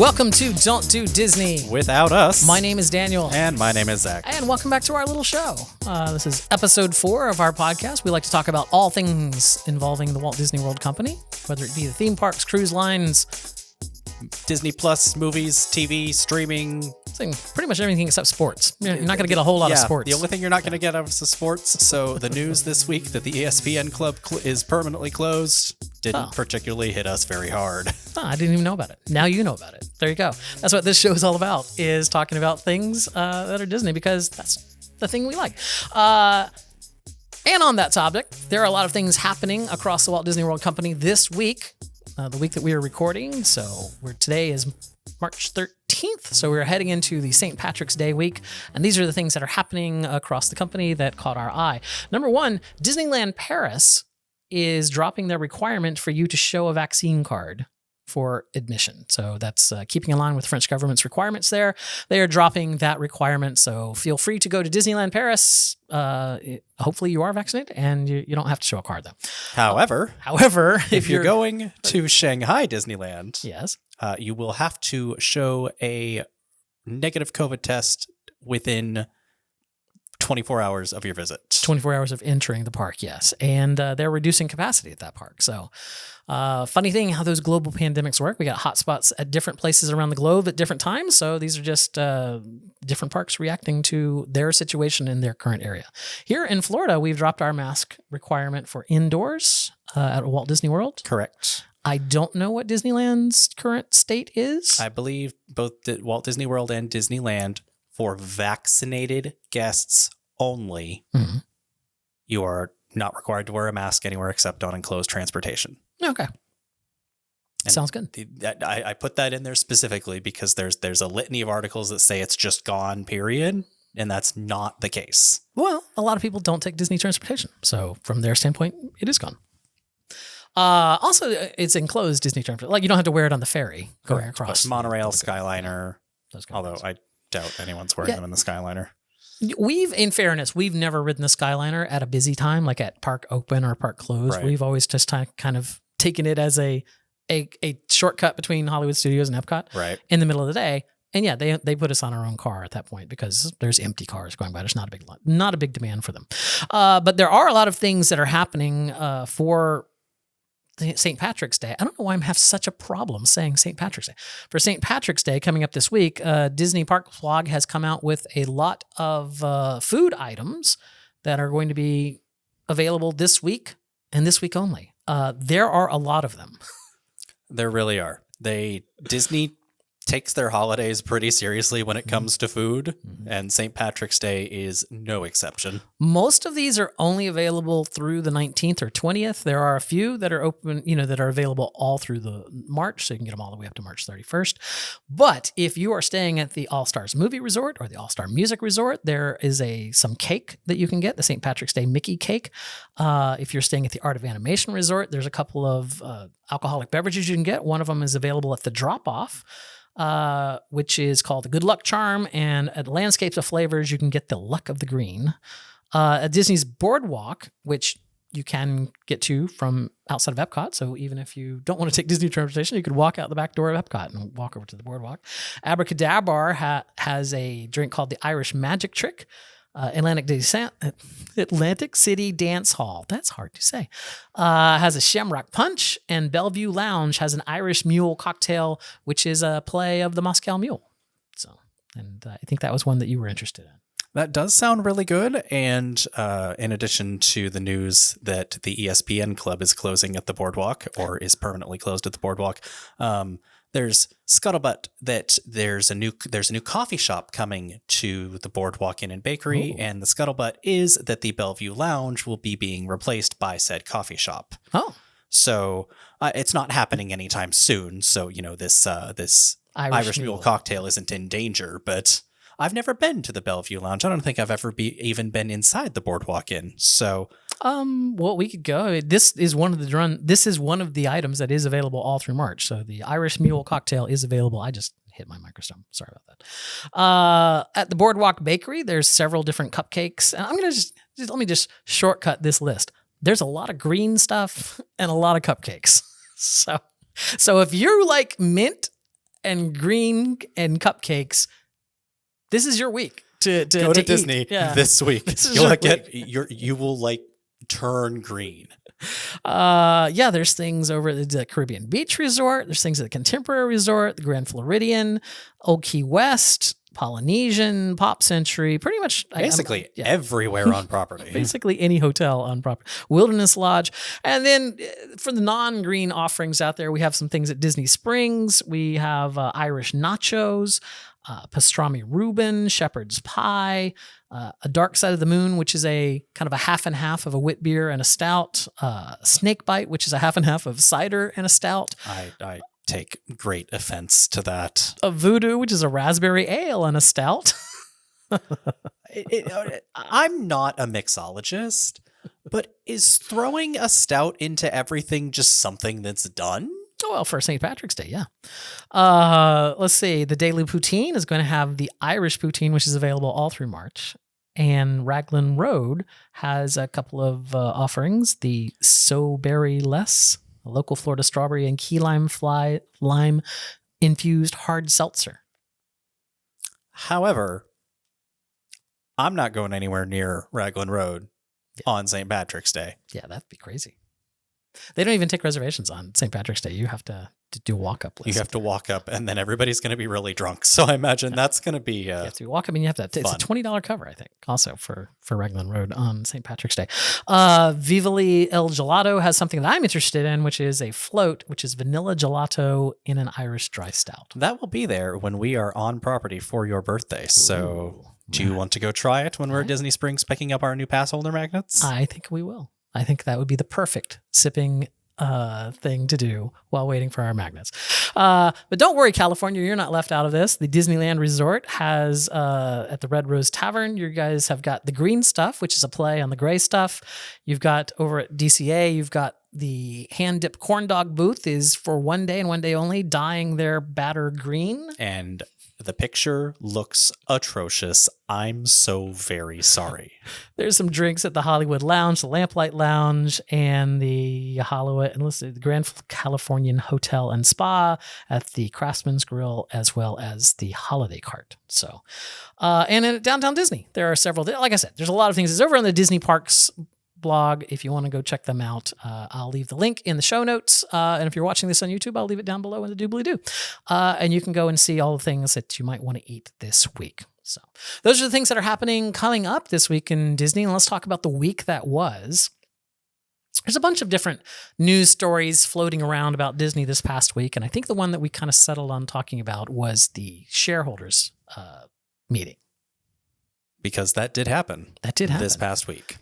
Welcome to Don't Do Disney Without Us. My name is Daniel. And my name is Zach. And welcome back to our little show. This is episode 4 of our podcast. We like to talk about all things involving the Walt Disney World Company, whether it be the theme parks, cruise lines, Disney Plus, movies, TV, streaming. Pretty much everything except sports. You're not going to get a whole lot of sports. The only thing you're not going to get out of sports. So the news this week that the ESPN Club is permanently closed didn't particularly hit us very hard. I didn't even know about it. Now you know about it. There you go. That's what this show is all about, is talking about things that are Disney, because that's the thing we like. And on that topic, there are a lot of things happening across the Walt Disney World Company this week, the week that we are recording. So today is March 13th. So we're heading into the St. Patrick's Day week. And these are the things that are happening across the company that caught our eye. Number one, Disneyland Paris is dropping their requirement for you to show a vaccine card for admission. So that's keeping in line with the French government's requirements there. They are dropping that requirement. So feel free to go to Disneyland Paris. Hopefully you are vaccinated and you don't have to show a card though. However, if you're going to Shanghai Disneyland, yes, you will have to show a negative COVID test within 24 hours of your visit. 24 hours of entering the park, yes. And they're reducing capacity at that park. So funny thing how those global pandemics work. We got hotspots at different places around the globe at different times. So these are just different parks reacting to their situation in their current area. Here in Florida, we've dropped our mask requirement for indoors at Walt Disney World. Correct. I don't know what Disneyland's current state is. I believe both Walt Disney World and Disneyland, for vaccinated guests only, you are not required to wear a mask anywhere except on enclosed transportation. Okay. And sounds good. I put that in there specifically because there's a litany of articles that say it's just gone, period. And that's not the case. Well, a lot of people don't take Disney transportation. So from their standpoint, it is gone. Also, it's enclosed Disney transportation. Like you don't have to wear it on the ferry going across. But monorail, Skyliner, although I doubt anyone's wearing them in the Skyliner. In fairness, we've never ridden the Skyliner at a busy time, like at park open or park closed. Right. We've always just kind of taken it as a shortcut between Hollywood Studios and Epcot in the middle of the day. And yeah, they put us on our own car at that point because there's empty cars going by. There's not a big demand for them. But there are a lot of things that are happening for St. Patrick's Day. I don't know why I have such a problem saying St. Patrick's Day. For St. Patrick's Day coming up this week, Disney Park Blog has come out with a lot of food items that are going to be available this week and this week only. There are a lot of them. There really are. Disney takes their holidays pretty seriously when it comes to food, and St. Patrick's Day is no exception. Most of these are only available through the 19th or 20th. There are a few that are open, that are available all through the March, so you can get them all the way up to March 31st. But if you are staying at the All-Stars Movie Resort or the All-Star Music Resort, there is some cake that you can get, the St. Patrick's Day Mickey cake. If you're staying at the Art of Animation Resort, there's a couple of alcoholic beverages you can get. One of them is available at the Drop-Off, which is called the Good Luck Charm, and at Landscapes of Flavors, you can get the Luck of the Green. At Disney's Boardwalk, which you can get to from outside of Epcot, so even if you don't want to take Disney transportation, you could walk out the back door of Epcot and walk over to the Boardwalk. Abracadabra has a drink called the Irish Magic Trick. Atlantic City Dance Hall, that's hard to say, has a Shamrock Punch, and Bellevue Lounge has an Irish Mule cocktail, which is a play of the Moscow Mule. And I think that was one that you were interested in. That does sound really good. And in addition to the news that the ESPN Club is closing at the Boardwalk, or is permanently closed at the Boardwalk, there's scuttlebutt that there's a new coffee shop coming to the Boardwalk Inn and Bakery, and the scuttlebutt is that the Bellevue Lounge will be being replaced by said coffee shop. Oh, so it's not happening anytime soon. So this Irish Mule cocktail isn't in danger. But I've never been to the Bellevue Lounge. I don't think I've ever even been inside the Boardwalk Inn. So. Well, we could go. This is one of the items that is available all through March. So the Irish Mule cocktail is available. I just hit my microphone. Sorry about that. At the Boardwalk Bakery, there's several different cupcakes. And I'm going to let me just shortcut this list. There's a lot of green stuff and a lot of cupcakes. So if you like mint and green and cupcakes, this is your week to go to eat. Disney Yeah. this week. This is You'll your get you will like turn green. Yeah, there's things over at the Caribbean Beach Resort. There's things at the Contemporary Resort, the Grand Floridian, Old Key West, Polynesian, Pop Century, pretty much Basically everywhere on property. Basically any hotel on property. Wilderness Lodge. And then for the non-green offerings out there, we have some things at Disney Springs. We have Irish nachos, pastrami Reuben, shepherd's pie, a Dark Side of the Moon, which is a kind of a half and half of a wit beer and a stout, Snake Bite, which is a half and half of cider and a stout. I take great offense to that. A Voodoo, which is a raspberry ale and a stout. I'm not a mixologist, but is throwing a stout into everything just something that's done? Oh, well, for St. Patrick's Day, yeah. Let's see. The Daily Poutine is going to have the Irish poutine, which is available all through March. And Raglan Road has a couple of offerings. The So Berry Less, a local Florida strawberry and key lime infused hard seltzer. However, I'm not going anywhere near Raglan Road on St. Patrick's Day. Yeah, that'd be crazy. They don't even take reservations on St. Patrick's Day. You have to do a walk-up list. You have to walk up, and then everybody's going to be really drunk. So I imagine that's going to be you have to walk up, and you have to. It's a $20 cover, I think, also for Raglan Road on St. Patrick's Day. Vivali El Gelato has something that I'm interested in, which is a float, which is vanilla gelato in an Irish dry stout. That will be there when we are on property for your birthday. So do you want to go try it when we're at Disney Springs picking up our new pass holder magnets? I think we will. I think that would be the perfect sipping thing to do while waiting for our magnets. But don't worry, California, you're not left out of this. The Disneyland Resort has, at the Red Rose Tavern, you guys have got the green stuff, which is a play on the gray stuff. You've got over at DCA, you've got the hand-dipped corndog booth is for one day and one day only, dyeing their batter green. And the picture looks atrocious. I'm so very sorry. There's some drinks at the Hollywood Lounge, the Lamplight Lounge, and the the Grand Californian Hotel and Spa at the Craftsman's Grill, as well as the Holiday Cart. So, and at Downtown Disney, there are several. Like I said, there's a lot of things. It's over on the Disney Parks blog. If you want to go check them out, I'll leave the link in the show notes. And if you're watching this on YouTube, I'll leave it down below in the doobly-doo. And you can go and see all the things that you might want to eat this week. So those are the things that are happening coming up this week in Disney. And let's talk about the week that was. There's a bunch of different news stories floating around about Disney this past week. And I think the one that we kind of settled on talking about was the shareholders meeting. Because that did happen. That did happen. This past week.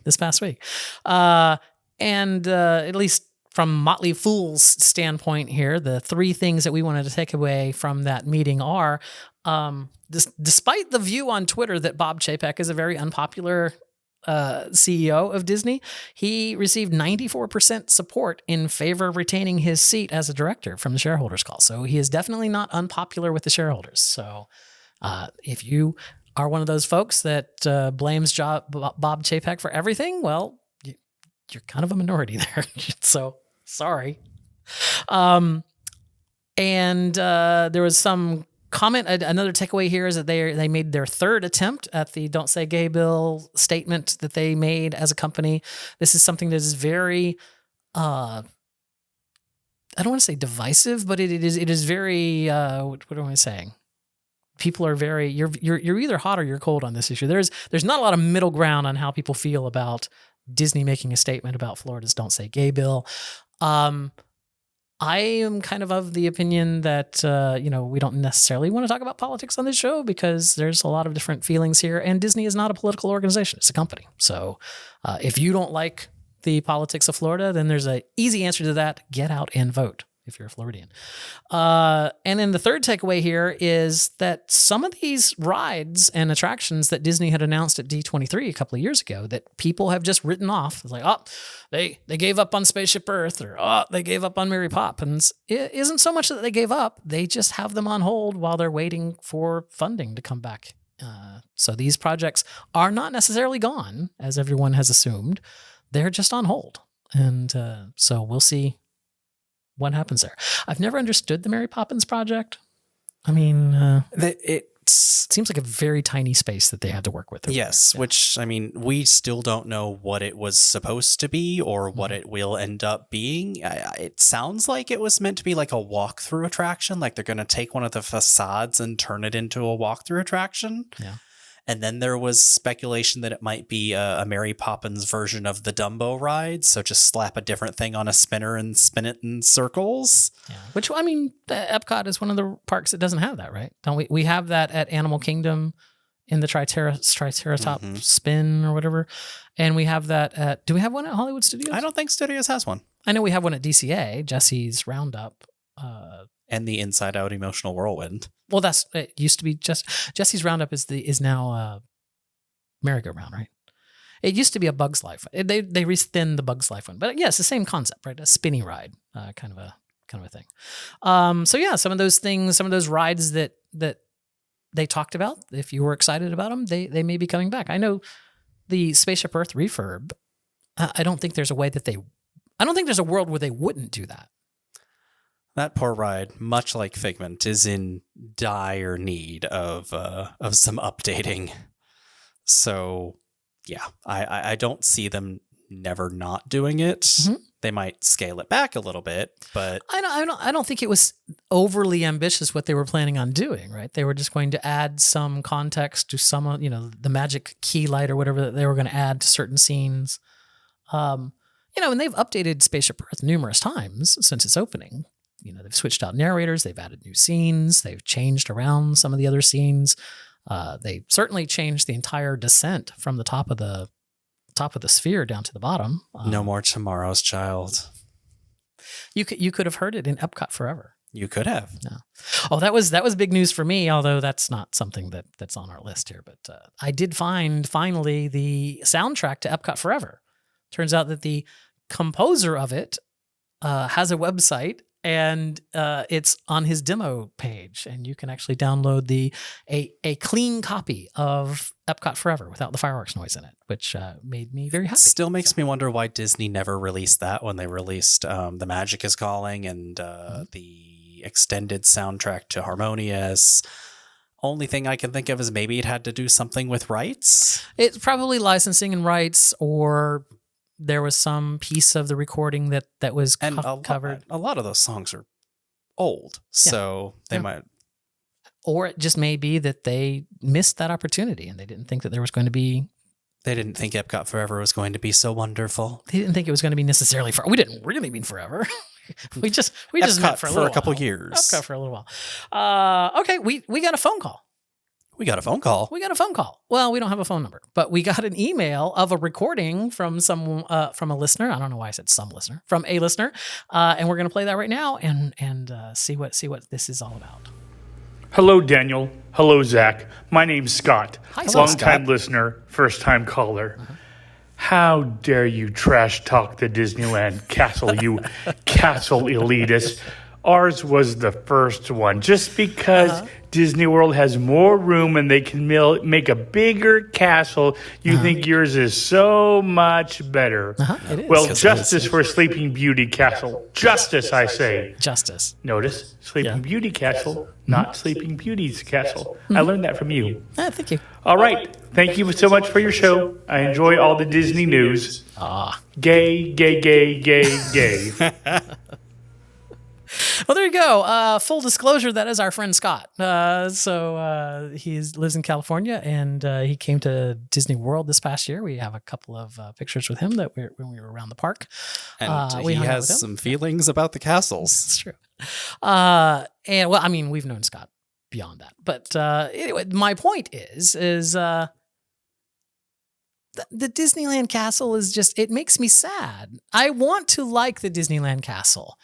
And at least from Motley Fool's standpoint here, the three things that we wanted to take away from that meeting are, despite the view on Twitter that Bob Chapek is a very unpopular CEO of Disney, he received 94% support in favor of retaining his seat as a director from the shareholders call. So he is definitely not unpopular with the shareholders. So if you are one of those folks that blames Bob Chapek for everything, well, you're kind of a minority there. So sorry. And there was some comment. Another takeaway here is that they made their third attempt at the "Don't Say Gay" bill statement that they made as a company. This is something that is very, I don't want to say divisive, but it is very. What am I saying? People are very, you're either hot or you're cold on this issue. There's not a lot of middle ground on how people feel about Disney making a statement about Florida's "Don't Say Gay" bill. I am kind of the opinion that, we don't necessarily want to talk about politics on this show because there's a lot of different feelings here, and Disney is not a political organization. It's a company. So if you don't like the politics of Florida, then there's an easy answer to that. Get out and vote if you're a Floridian. And then the third takeaway here is that some of these rides and attractions that Disney had announced at D23 a couple of years ago that people have just written off. It's like, they gave up on Spaceship Earth, or they gave up on Mary Poppins. It isn't so much that they gave up. They just have them on hold while they're waiting for funding to come back. So these projects are not necessarily gone, as everyone has assumed. They're just on hold. And so we'll see what happens there. I've never understood the Mary Poppins project. I mean, It's it seems like a very tiny space that they had to work with. yes, which I mean, we still don't know what it was supposed to be or what it will end up being. It sounds like it was meant to be like a walkthrough attraction, like they're going to take one of the facades and turn it into a walkthrough attraction. Yeah. And then there was speculation that it might be a Mary Poppins version of the Dumbo ride. So just slap a different thing on a spinner and spin it in circles. Yeah. Which, I mean, Epcot is one of the parks that doesn't have that, right? Don't we? We have that at Animal Kingdom in the Triceratop spin or whatever. And we have that at, do we have one at Hollywood Studios? I don't think Studios has one. I know we have one at DCA, Jesse's Roundup. And the Inside Out Emotional Whirlwind. Well, it used to be Jesse's Roundup is now merry-go-round, right? It used to be a Bug's Life. They re-thinned the Bug's Life one, but yeah, it's the same concept, right? A spinny ride, kind of a thing. So yeah, some of those things, some of those rides that they talked about, if you were excited about them, they may be coming back. I know the Spaceship Earth refurb. I don't think there's a way that I don't think there's a world where they wouldn't do that. That poor ride, much like Figment, is in dire need of some updating. So, yeah, I don't see them never not doing it. Mm-hmm. They might scale it back a little bit, but I don't think it was overly ambitious what they were planning on doing. Right? They were just going to add some context to some, the magic key light or whatever that they were going to add to certain scenes. And they've updated Spaceship Earth numerous times since its opening. They've switched out narrators, they've added new scenes, they've changed around some of the other scenes. They certainly changed the entire descent from the top of the sphere down to the bottom. No more Tomorrow's Child. You could have heard it in Epcot Forever. You could have. No. Oh, that was big news for me, although that's not something that's on our list here. But I did find finally the soundtrack to Epcot Forever. Turns out that the composer of it has a website. And it's on his demo page, and you can actually download a clean copy of Epcot Forever without the fireworks noise in it, which made me very happy. Still makes me wonder why Disney never released that when they released The Magic is Calling and the extended soundtrack to Harmonious. Only thing I can think of is maybe it had to do something with rights. It's probably licensing and rights, or there was some piece of the recording that was covered. A lot of those songs are old, so they might. Or it just may be that they missed that opportunity and they didn't think that there was going to be. They didn't think Epcot Forever was going to be so wonderful. They didn't think it was going to be necessarily we didn't really mean forever. we just Epcot meant for a couple years. Epcot for a little while. Okay, we got a phone call. We got a phone call. Well, we don't have a phone number, but we got an email of a recording from a listener. I don't know why I said some listener, from a listener. And we're going to play that right now and see what this is all about. Hello, Daniel. Hello, Zach. My name's Scott. Hi, long-time listener, first-time caller. Uh-huh. How dare you trash talk the Disneyland castle, you castle elitist. Ours was the first one, just because Disney World has more room and they can make a bigger castle. You think yours is so much better. It is. Well, justice for Sleeping Beauty Castle. Justice, I say. Justice. Notice, Sleeping Beauty Castle, not Sleeping Beauty's castle. I learned that from you. Thank you. All right. Thank you so much for your show. I enjoy all the Disney news. Gay, gay, gay, gay, gay. Well, there you go. Full disclosure, that is our friend Scott. So he lives in California, and he came to Disney World this past year. We have a couple of pictures with him when we were around the park. And he has some feelings about the castles. It's true. And well, I mean, we've known Scott beyond that. But anyway, my point is the Disneyland castle is just, it makes me sad. I want to like the Disneyland castle.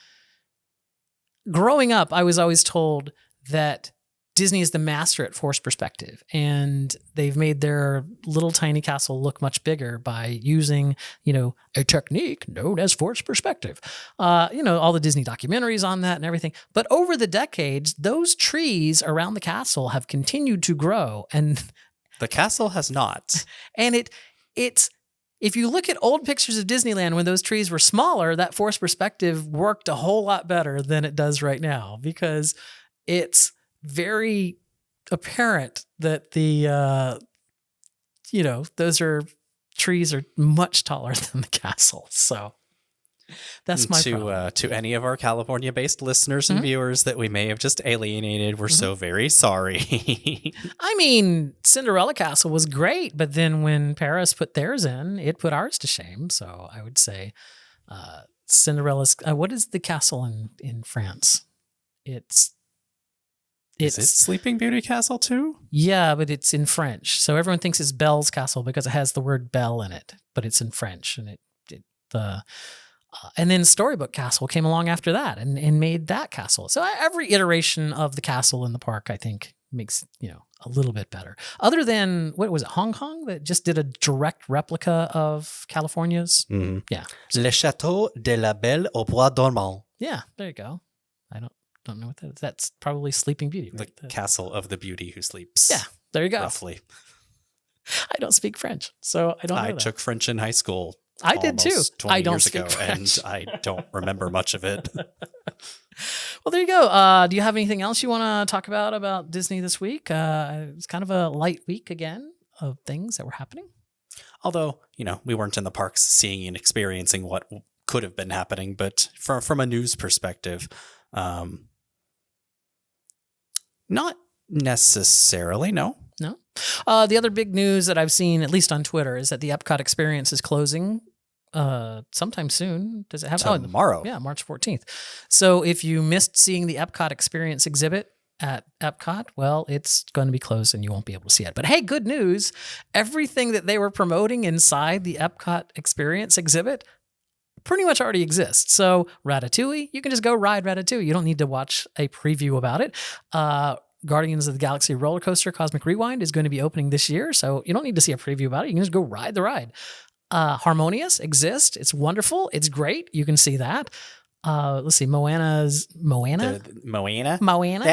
Growing up, I was always told that Disney is the master at forced perspective, and they've made their little tiny castle look much bigger by using, a technique known as forced perspective. All the Disney documentaries on that and everything. But over the decades, those trees around the castle have continued to grow, and the castle has not. And it's. If you look at old pictures of Disneyland when those trees were smaller, that forced perspective worked a whole lot better than it does right now, because it's very apparent that the those trees are much taller than the castle. So that's my problem. To any of our California-based listeners and viewers that we may have just alienated, we're so very sorry. I mean, Cinderella Castle was great, but then when Paris put theirs in, it put ours to shame. So I would say Cinderella's. What is the castle in France? Is it Sleeping Beauty Castle too? Yeah, but it's in French. So everyone thinks it's Belle's Castle because it has the word Belle in it, but it's in French. And and then Storybook Castle came along after that and made that castle. So every iteration of the castle in the park, I think, makes, a little bit better. Other than, what was it, Hong Kong that just did a direct replica of California's? Mm-hmm. Yeah. Le Château de la Belle au Bois dormant. Yeah, there you go. I don't know what that is. That's probably Sleeping Beauty, right? The castle of the beauty who sleeps. Yeah, there you go. Roughly. I don't speak French, so I don't know I that. took French in high school. I did too. 20 I don't years speak ago, French. and I don't remember much of it. Well, there you go. Do you have anything else you want to talk about Disney this week? It's kind of a light week again of things that were happening. Although, we weren't in the parks seeing and experiencing what could have been happening, but from a news perspective, not necessarily, no. No. The other big news that I've seen, at least on Twitter, is that the Epcot Experience is closing sometime soon. Does it have tomorrow? Yeah, March 14th. So if you missed seeing the Epcot Experience exhibit at Epcot, well, it's going to be closed and you won't be able to see it. But hey, good news. Everything that they were promoting inside the Epcot Experience exhibit pretty much already exists. So Ratatouille, you can just go ride Ratatouille. You don't need to watch a preview about it. Guardians of the Galaxy roller coaster Cosmic Rewind is going to be opening this year, so you don't need to see a preview about it. You can just go ride the ride. Harmonious exists. It's wonderful. It's great. You can see that. Let's see, Moana. Moana? That Moana?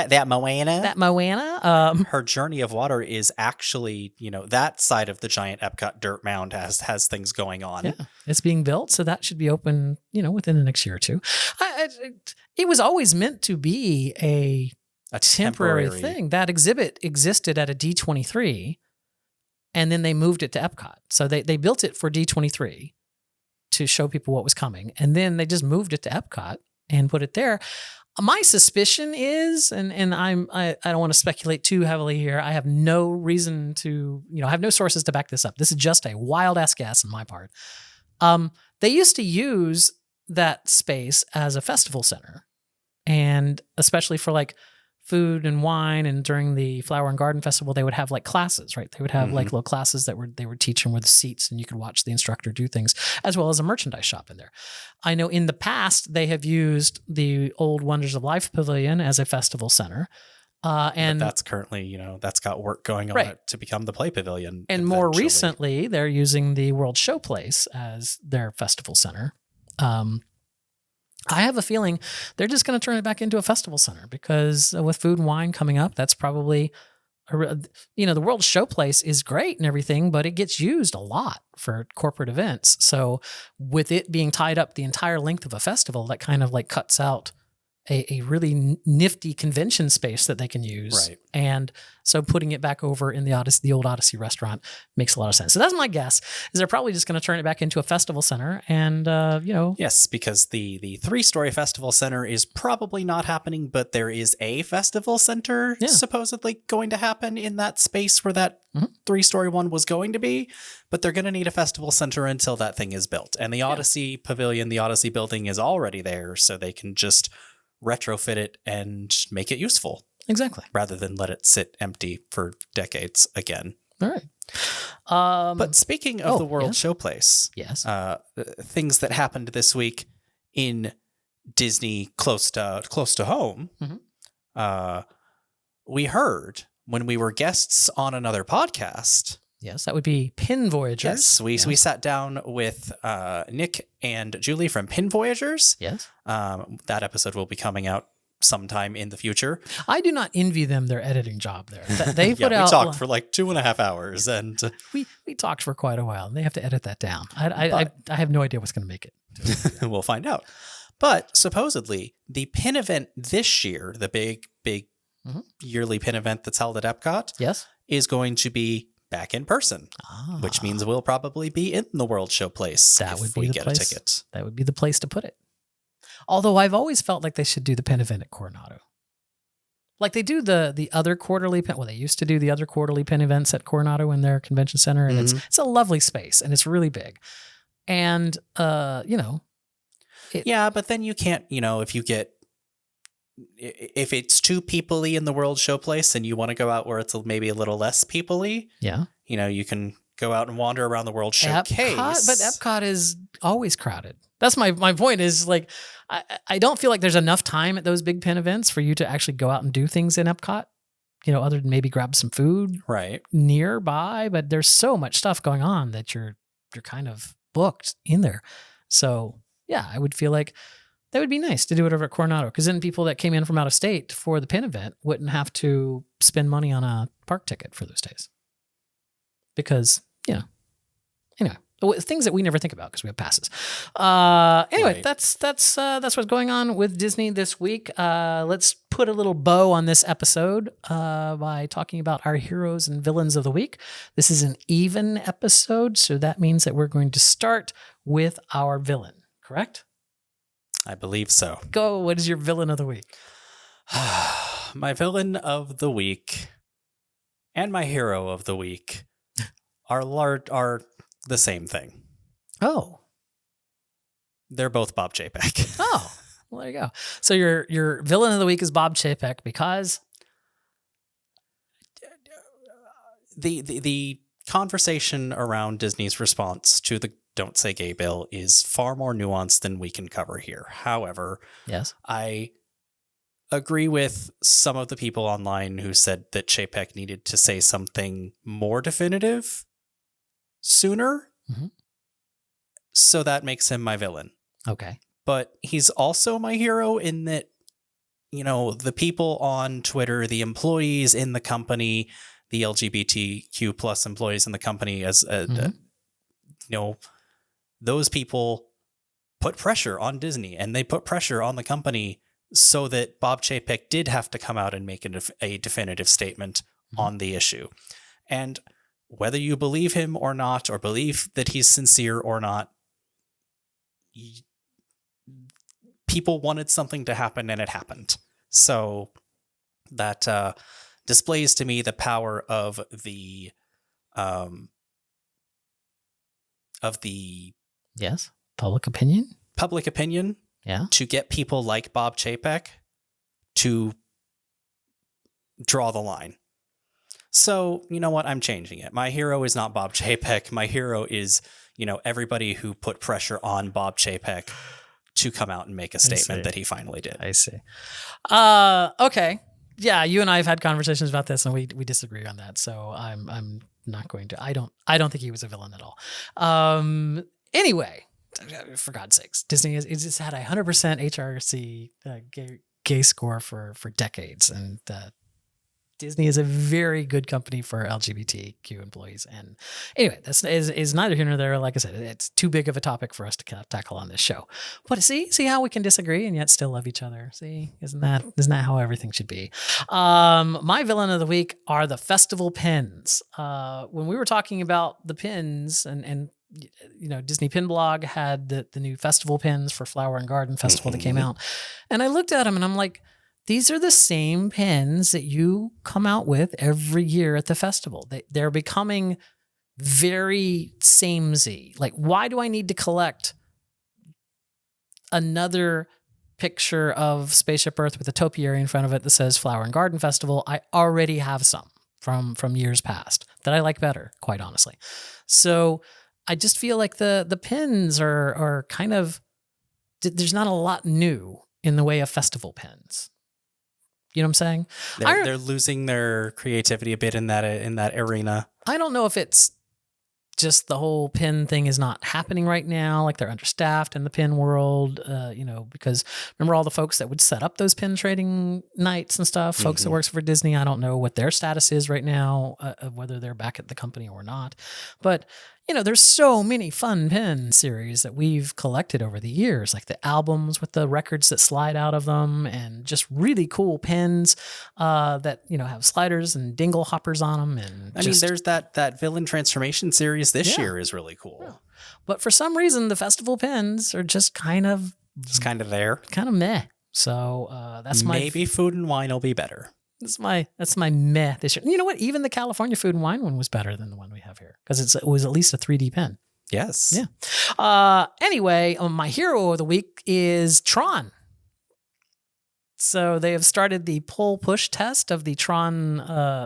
That Moana. Her Journey of Water is actually, that side of the giant Epcot dirt mound has things going on. Yeah, it's being built, so that should be open, within the next year or two. It was always meant to be a temporary thing. That exhibit existed at a D23, and then they moved it to Epcot. So they built it for D23 to show people what was coming, and then they just moved it to Epcot and put it there. My suspicion is, and I don't want to speculate too heavily here. I have no reason to, I have no sources to back this up. This is just a wild ass guess on my part. They used to use that space as a festival center, and especially for like food and wine, and during the Flower and Garden Festival, they would have like classes, right? They would have like little classes they were teaching with seats, and you could watch the instructor do things, as well as a merchandise shop in there. I know in the past they have used the old Wonders of Life Pavilion as a festival center. And but that's currently, that's got work going on it to become the Play Pavilion. And more recently, they're using the World Showplace as their festival center. I have a feeling they're just going to turn it back into a festival center, because with food and wine coming up, that's probably, the World Showplace is great and everything, but it gets used a lot for corporate events. So with it being tied up the entire length of a festival, that kind of like cuts out a really nifty convention space that they can use. Right. And so putting it back over in the old Odyssey restaurant makes a lot of sense. So that's my guess, is they're probably just going to turn it back into a festival center. And, Yes, because the 3-story festival center is probably not happening, but there is a festival center supposedly going to happen in that space where that 3-story one was going to be. But they're going to need a festival center until that thing is built. And the Odyssey Pavilion, the Odyssey building is already there, so they can just retrofit it and make it useful. Exactly. Rather than let it sit empty for decades again. All right. But speaking of the World Showplace, yes, things that happened this week in Disney close to home, we heard when we were guests on another podcast. Yes, that would be Pin Voyagers. Yes, we sat down with Nick and Julie from Pin Voyagers. Yes. That episode will be coming out sometime in the future. I do not envy them their editing job there. They put out. We talked for like 2.5 hours, and we talked for quite a while, and they have to edit that down. I have no idea what's going to make it. We'll find out. But supposedly, the Pin event this year, the big yearly pin event that's held at Epcot, Yes. is going to be back in person, which means we'll probably be in the World Showplace That if would be we the get place. a ticket. That would be the place to put it. Although I've always felt like they should do the pin event at Coronado. Like they do the other quarterly pin. Well, they used to do the other quarterly pin events at Coronado in their convention center, and it's a lovely space and it's really big. And Yeah, but then you can't, if it's too people-y in the World Showplace and you want to go out where it's maybe a little less people-y, yeah, you can go out and wander around the World Showcase. But Epcot is always crowded. That's my point is like, I don't feel like there's enough time at those big pin events for you to actually go out and do things in Epcot, other than maybe grab some food nearby. But there's so much stuff going on that you're kind of booked in there. So yeah, I would feel like that would be nice to do it over at Coronado, because then people that came in from out of state for the pin event wouldn't have to spend money on a park ticket for those days. Because, anyway, things that we never think about because we have passes. Anyway, that's what's going on with Disney this week. Let's put a little bow on this episode by talking about our heroes and villains of the week. This is an even episode, so that means that we're going to start with our villain, correct? I believe so. Go. What is your villain of the week? My villain of the week and my hero of the week are the same thing. Oh. They're both Bob Chapek. Oh, well, there you go. So your villain of the week is Bob Chapek because the conversation around Disney's response to the Don't Say Gay bill is far more nuanced than we can cover here. However, yes, I agree with some of the people online who said that Chapek needed to say something more definitive sooner. Mm-hmm. So that makes him my villain. Okay. But he's also my hero in that, the people on Twitter, the employees in the company, the LGBTQ plus employees in the company, those people put pressure on Disney and they put pressure on the company so that Bob Chapek did have to come out and make a definitive statement on the issue. And whether you believe him or not, or believe that he's sincere or not, people wanted something to happen and it happened. So that displays to me the power of the yes, public opinion to get people like Bob Chapek to draw the line. So, you know what? I'm changing it. My hero is not Bob Chapek. My hero is, everybody who put pressure on Bob Chapek to come out and make a statement that he finally did. I see. Okay. Yeah, you and I have had conversations about this and we disagree on that. So I'm not going to. I don't think he was a villain at all. Anyway, for God's sakes, Disney has just had 100% HRC gay score for decades, and Disney is a very good company for LGBTQ employees. And anyway, that's is neither here nor there. Like I said, it's too big of a topic for us to kind of tackle on this show. But see how we can disagree and yet still love each other. See, isn't that how everything should be? My villain of the week are the festival pins. When we were talking about the pins and Disney Pin Blog had the new festival pins for Flower and Garden Festival that came out, and I looked at them and I'm like, these are the same pins that you come out with every year at the festival. They're becoming very samey. Like, why do I need to collect another picture of Spaceship Earth with a topiary in front of it that says Flower and Garden Festival? I already have some from years past that I like better, quite honestly. So I just feel like the pins are kind of, there's not a lot new in the way of festival pins. You know what I'm saying? They're losing their creativity a bit in that arena. I don't know if it's just the whole pin thing is not happening right now. Like they're understaffed in the pin world, because remember all the folks that would set up those pin trading nights and stuff, folks that works for Disney. I don't know what their status is right now, of whether they're back at the company or not. But, there's so many fun pin series that we've collected over the years, like the albums with the records that slide out of them, and just really cool pins that have sliders and dingle hoppers on them. And I mean, there's that villain transformation series this year is really cool. Yeah. But for some reason, the festival pins are just kind of there, kind of meh. So that's maybe Food and Wine will be better. That's my meh this year. You know what? Even the California Food and Wine one was better than the one we have here because it was at least a 3D pen. Yes. Yeah. Anyway, my hero of the week is Tron. So they have started the pull push test of the Tron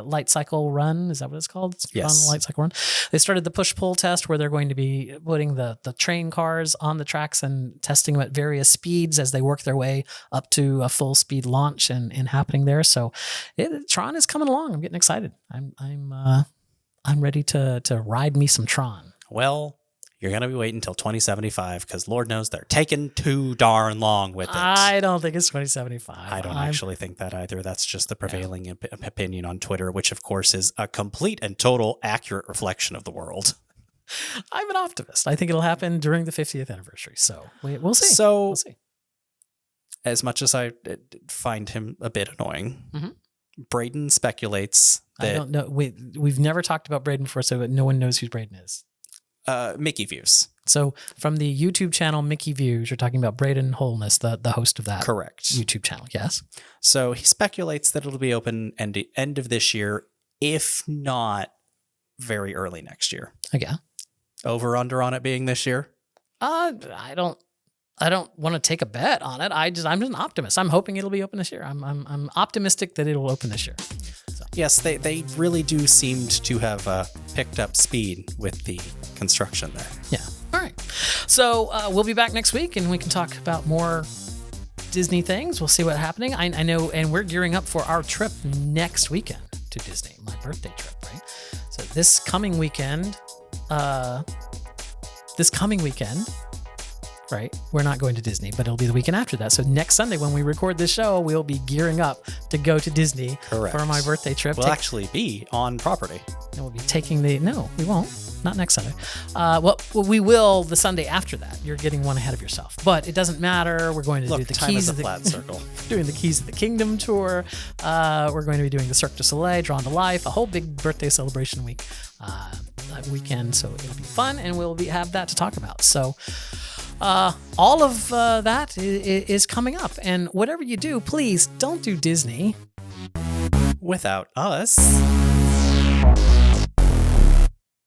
light cycle run. Is that what it's called? Yes. Tron light cycle run. They started the push pull test where they're going to be putting the train cars on the tracks and testing them at various speeds as they work their way up to a full speed launch and happening there. So Tron is coming along. I'm getting excited. I'm ready to ride me some Tron. Well, you're going to be waiting until 2075 because Lord knows they're taking too darn long with it. I don't think it's 2075. I don't actually think that either. That's just the prevailing opinion on Twitter, which of course is a complete and total accurate reflection of the world. I'm an optimist. I think it'll happen during the 50th anniversary. So we'll see. So as much as I find him a bit annoying, Braden speculates that... I don't know. We've never talked about Braden before, so no one knows who Braden is. Mickey Views. So from the YouTube channel Mickey Views, you're talking about Braden Holness, the host of that YouTube channel. Yes. So he speculates that it'll be open end of this year, if not very early next year. Okay. Over under on it being this year? I don't want to take a bet on it. I'm just an optimist. I'm hoping it'll be open this year. I'm optimistic that it'll open this year. So. Yes, they really do seem to have picked up speed with the construction there. Yeah. All right. So we'll be back next week and we can talk about more Disney things. We'll see what's happening. I know, and we're gearing up for our trip next weekend to Disney, my birthday trip, right? So this coming weekend, right? We're not going to Disney, but it'll be the weekend after that. So next Sunday when we record this show, we'll be gearing up to go to Disney for my birthday trip. We'll actually be on property. And we'll be taking no, we won't. Not next Sunday. Well, we will the Sunday after that. You're getting one ahead of yourself. But it doesn't matter. We're going to do the Keys of the flat circle. Doing the Keys of the Kingdom tour. We're going to be doing the Cirque du Soleil, Drawn to Life, a whole big birthday celebration weekend. So it'll be fun, and we'll have that to talk about. So all of that is coming up. And whatever you do, please don't do Disney without us.